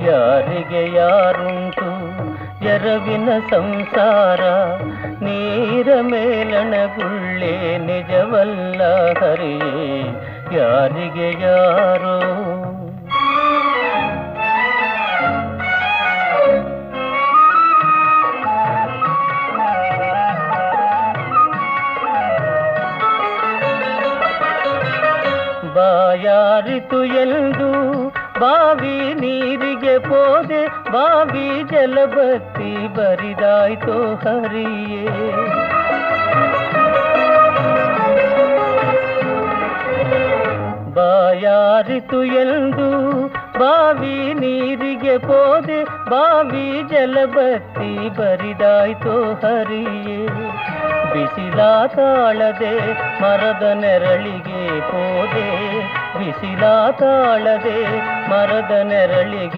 ಯಾರಿಗೆ ಯಾರುಂಟು ಎರವಿನ ಸಂಸಾರ, ನೀರ ಮೇಲಣಗುಳ್ಳೆ ನಿಜವಲ್ಲ ಹರಿಯೇ ಯಾರಿಗೆ ಯಾರೋ. ಬಾಯಾರಿತು ಎಂದು ಬಾವಿ ನೀರಿಗೆ ಪೋದೆ, ಬಾವಿ ಜಲಬತ್ತಿ ಬರಿದಾಯ್ತೋ ಹರಿಯೇ. ಬಾಯಾರಿತು ಎಂದು ಬಾವಿ ನೀರಿಗೆ ಪೋದೆ, ಬಾವಿ ಜಲಬತ್ತಿ ಬರಿದಾಯ್ತೋ ಹರಿಯೇ. ಬಿಸಿಲ ತಾಳದೆ ಮರದ ನೆರಳಿಗೆ ಪೋದೆ, ಬಿಸಿಲ ತಾಳದೆ ಮರದ ನೆರಳಿಗೆ